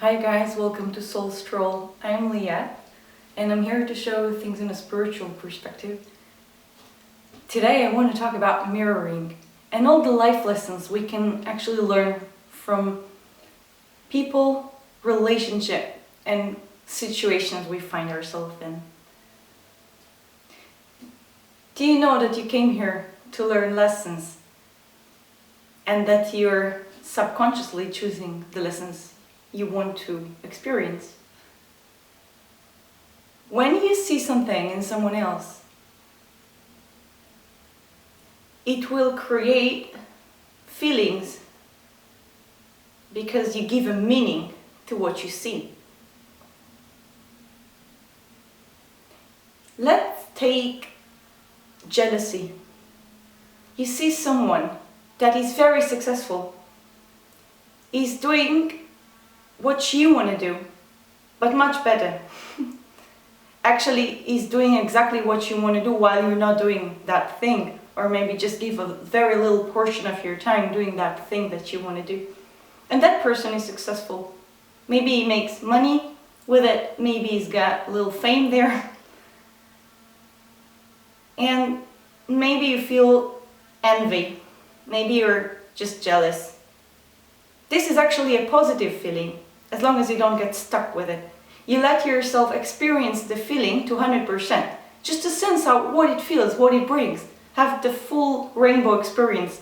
Hi guys, welcome to Soul Stroll. I'm Liat and I'm here to show things in a spiritual perspective. Today I want to talk about mirroring and all the life lessons we can actually learn from people, relationship and situations we find ourselves in. Do you know that you came here to learn lessons and that you're subconsciously choosing the lessons you want to experience? When you see something in someone else, it will create feelings because you give a meaning to what you see. Let's take jealousy. You see someone that is very successful, is doing what you want to do, but much better. Actually, is doing exactly what you want to do while you're not doing that thing, or maybe just give a very little portion of your time doing that thing that you want to do. And that person is successful. Maybe he makes money with it, maybe he's got a little fame there. And maybe you feel envy, maybe you're just jealous. This is actually a positive feeling, as long as you don't get stuck with it. You let yourself experience the feeling to 100%, just to sense out what it feels, what it brings. Have the full rainbow experience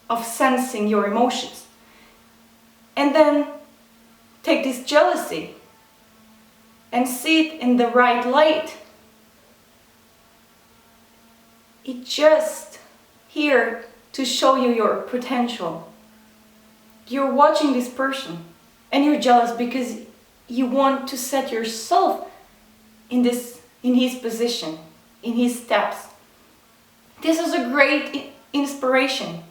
of sensing your emotions. And then take this jealousy and see it in the right light. It's just here to show you your potential. You're watching this person and you're jealous because you want to set yourself in his position, in his steps. This is a great inspiration.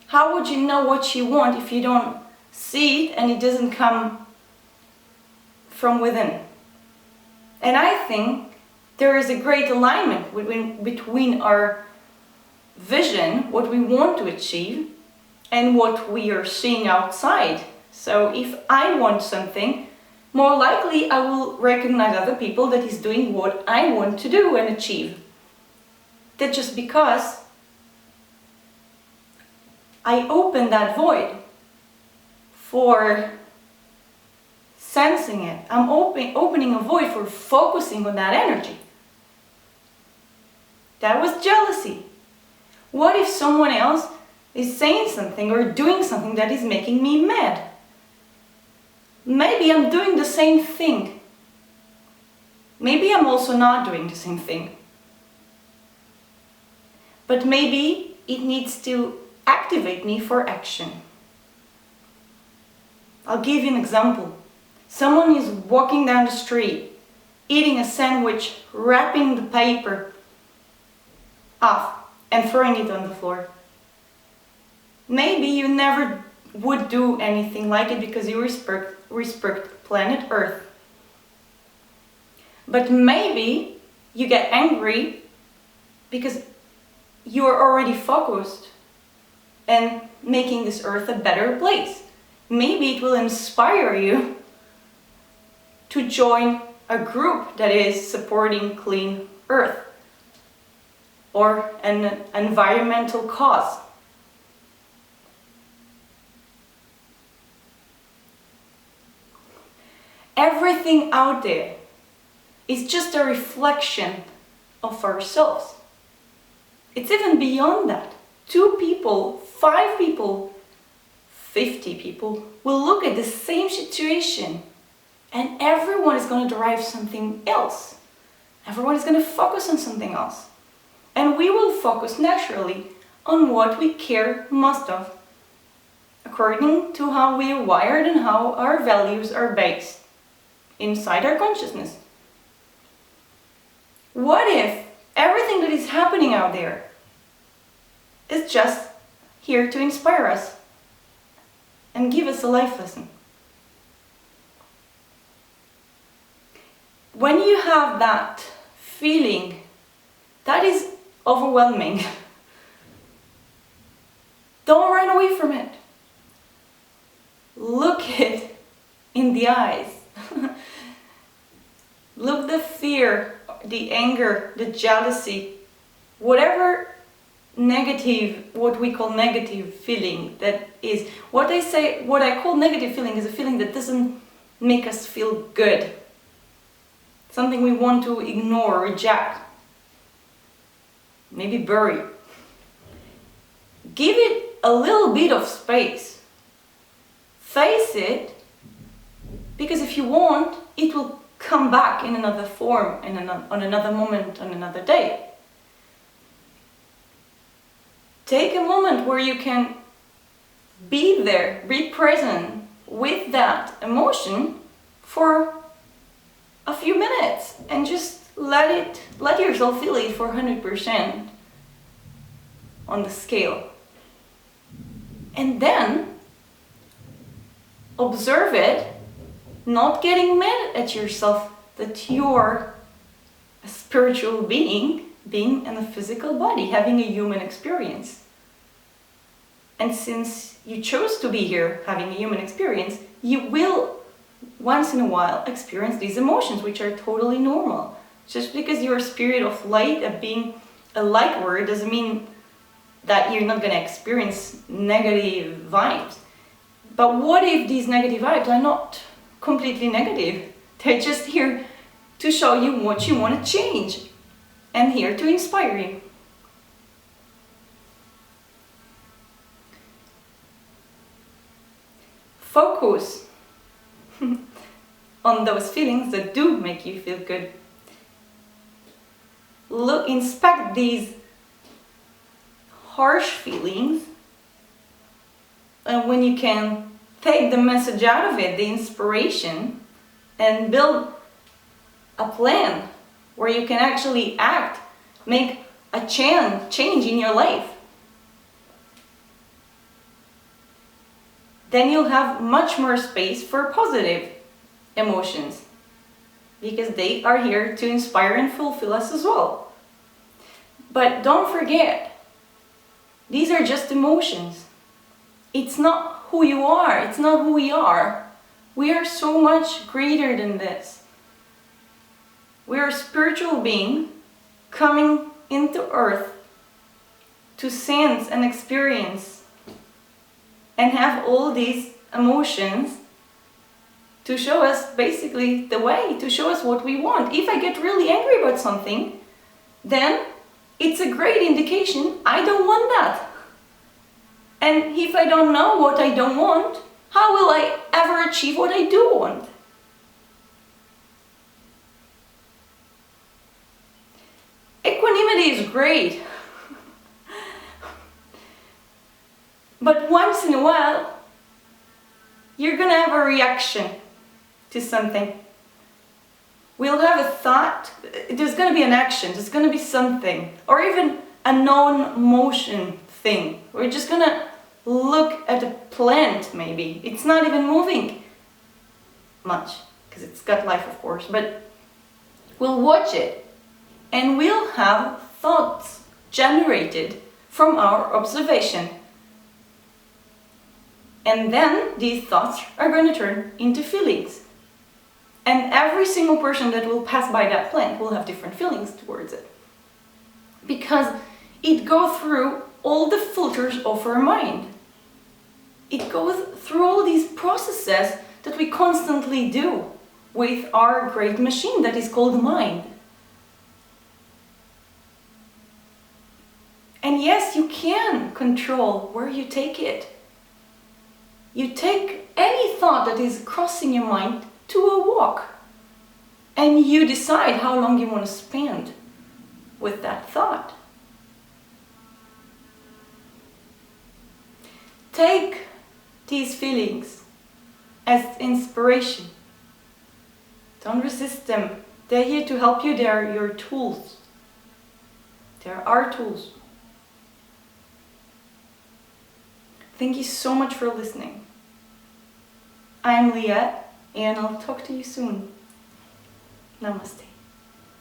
How would you know what you want if you don't see it and it doesn't come from within? And I think there is a great alignment between our vision, what we want to achieve, and what we are seeing outside. So if I want something, more likely I will recognize other people that is doing what I want to do and achieve. That just because I open that void for sensing it. I'm opening a void for focusing on that energy. That was jealousy. What if someone else is saying something or doing something that is making me mad? Maybe I'm doing the same thing. Maybe I'm also not doing the same thing. But maybe it needs to activate me for action. I'll give you an example. Someone is walking down the street, eating a sandwich, wrapping the paper off and throwing it on the floor. Maybe you never would do anything like it because you respect planet Earth. But maybe you get angry because you are already focused and making this Earth a better place. Maybe it will inspire you to join a group that is supporting clean Earth or an environmental cause. Everything out there is just a reflection of ourselves. It's even beyond that. 2 people, 5 people, 50 people will look at the same situation and everyone is going to derive something else. Everyone is going to focus on something else. And we will focus naturally on what we care most of, according to how we are wired and how our values are based inside our consciousness. What if everything that is happening out there is just here to inspire us and give us a life lesson? When you have that feeling, that is overwhelming. Don't run away from it. Look it in the eyes. Look the fear, the anger, the jealousy, whatever negative, what we call negative feeling that is. What I call negative feeling is a feeling that doesn't make us feel good. Something we want to ignore, reject, maybe bury. Give it a little bit of space. Face it, because if you won't, it will come back in another form, on another moment, on another day. Take a moment where you can be there, be present with that emotion for a few minutes and just let yourself feel it for 100% on the scale. And then observe it, not getting mad at yourself that you're a spiritual being in a physical body, having a human experience. And since you chose to be here having a human experience, you will once in a while experience these emotions, which are totally normal. Just because you're a spirit of light, being a light warrior, doesn't mean that you're not going to experience negative vibes. But what if these negative vibes are not completely negative? They're just here to show you what you want to change and here to inspire you. Focus on those feelings that do make you feel good. Inspect these harsh feelings, and when you can take the message out of it, the inspiration, and build a plan where you can actually act, make a change in your life. Then you'll have much more space for positive emotions, because they are here to inspire and fulfill us as well. But don't forget, these are just emotions. It's not who you are, it's not who we are. We are so much greater than this. We are a spiritual being coming into earth to sense and experience and have all these emotions to show us basically the way, to show us what we want. If I get really angry about something, then it's a great indication I don't want that. And if I don't know what I don't want, how will I ever achieve what I do want? Equanimity is great. But once in a while, you're gonna have a reaction to something. We'll have a thought, there's gonna be an action, there's gonna be something, or even a non-motion thing. We're just gonna look at a plant, maybe. It's not even moving much, because it's got life, of course, but we'll watch it, and we'll have thoughts generated from our observation. And then these thoughts are going to turn into feelings. And every single person that will pass by that plant will have different feelings towards it. Because it goes through all the filters of our mind. It goes through all these processes that we constantly do with our great machine that is called mind. And yes, you can control where you take it. You take any thought that is crossing your mind to a walk, and you decide how long you want to spend with that thought. Take these feelings as inspiration. Don't resist them. They're here to help you. They're your tools. They're our tools. Thank you so much for listening. I'm Leah, and I'll talk to you soon. Namaste.